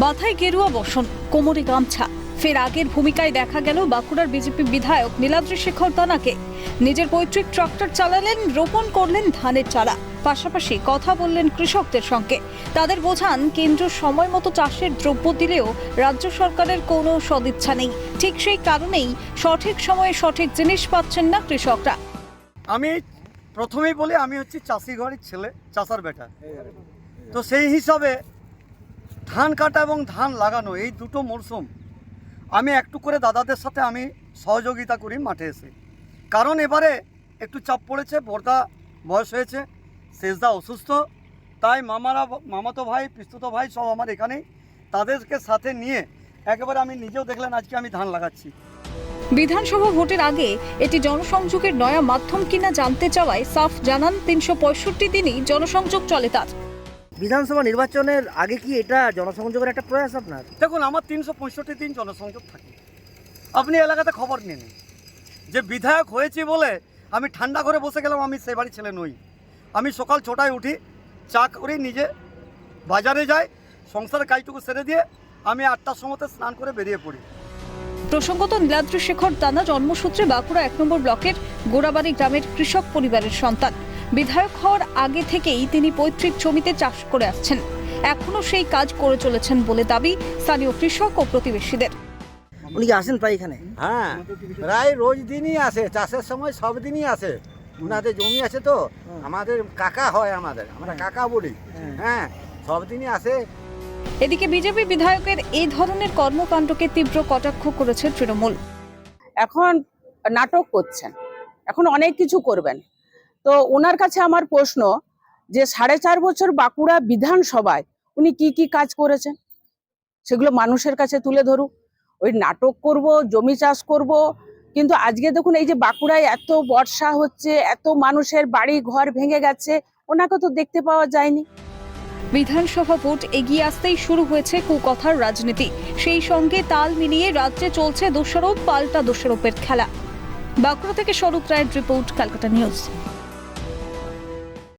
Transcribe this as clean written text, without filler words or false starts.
মাথায় গেরুয়া বসন, কোমরে গামছা, ফের আগের ভূমিকায় দেখা গেল বাঁকুড়ার বিজেপি বিধায়ক নীলাদ্রি শেখর দানাকে। নিজের পৈতৃক ট্রাক্টর চালালেন, রোপণ করলেন ধানের চারা, পাশাপাশি কথা বললেন কৃষকদের সঙ্গে। তাদের বোঝান কেন্দ্র সময় মতো চাষের দ্রব্য দিলেও রাজ্য সরকারের কোনো সদিচ্ছা নেই। ঠিক সেই কারণেই সঠিক সময়ে সঠিক জিনিস পাচ্ছেন না কৃষকরা। আমি প্রথমেই বলি, আমি হচ্ছি চাষি ঘরের ছেলে, চাষার বেটা। তো সেই হিসাবে ধান কাটা এবং ধান লাগানো এই দুটো মরশুম আমি একটু করে দাদাদের সাথে আমি সহযোগিতা করি মাঠে এসে। কারণ এবারে একটু চাপ পড়েছে, বর্দা বয়স হয়েছে, শেষদা অসুস্থ, তাই মামাতো ভাই, পিস্তুতো ভাই সব আমার এখানেই, তাদেরকে সাথে নিয়ে একেবারে আমি নিজেও দেখলেন আজকে আমি ধান লাগাচ্ছি। বিধানসভা ভোটের আগে এটি জনসংযোগের নয়া মাধ্যম কিনা জানতে চাওয়ায় সাফ জানান 365 দিনই জনসংযোগ চলে তার। বিধানসভা নির্বাচনের আগে কি এটা জনসংযোগের একটা প্রয়াস আপনার? দেখুন, আমার 365 দিন জনসংযোগ থাকে। আপনি এলাকাতে খবর নিন যে বিধায়ক হয়েছি বলে আমি ঠান্ডা ঘরে বসে গেলাম, আমি সে বাড়ির ছেলে নই। আমি সকাল 6টায় উঠি, চা করি, নিজে বাজারে যাই, সংসারের কাজটুকু সেরে দিয়ে আমি 8টার সময়তে স্নান করে বেরিয়ে পড়ি। প্রসঙ্গত, নীলাদ্রি শেখর দানা জন্মসূত্রে বাঁকুড়া 1 নম্বর ব্লকের গোড়াবাড়ি গ্রামের কৃষক পরিবারের সন্তান। বিধায়ক হওয়ার আগে থেকেই তিনি পৈতৃক জমিতে চাষ করে আসছেন, এখনো সেই কাজ করে চলেছেন বলে দাবি স্থানীয় কৃষক ও প্রতিবেশীদের। উনি কি আসেন প্রায় এখানে? হ্যাঁ, প্রায় রোজ দিনই আসে, চাষের সময় সব দিনই আসে। ওনাদের জমি আছে তো, আমাদের কাকা হয়, আমরা কাকা বলি। হ্যাঁ, সব দিনই আসে। এদিকে বিজেপি বিধায়কের এই ধরনের কর্মকাণ্ডকে তীব্র কটাক্ষ করেছে তৃণমূল। এখন নাটক করছেন, এখন অনেক কিছু করবেন। তো ওনার কাছে আমার প্রশ্ন যে 4.5 বছর বাঁকুড়া বিধানসভায় উনি কি কি কাজ করেছেন সেগুলো মানুষের কাছে তুলে ধরুক। ওই নাটক করব, জমি চাষ করব, কিন্তু আজকে দেখুন এই যে বাঁকুড়ায় এত বর্ষা হচ্ছে, এত মানুষের বাড়ি ঘর ভেঙে গেছে, ওনাকে তো দেখতে পাওয়া যায়নি। বিধানসভা ভোট এগিয়ে আসতেই শুরু হয়েছে কুকথার রাজনীতি। সেই সঙ্গে তাল মিলিয়ে রাজ্যে চলছে দোষারোপ পাল্টা দোষারোপের খেলা। বাঁকুড়া থেকে স্বরূপ রায়ের রিপোর্ট, ক্যালকাটা নিউজ।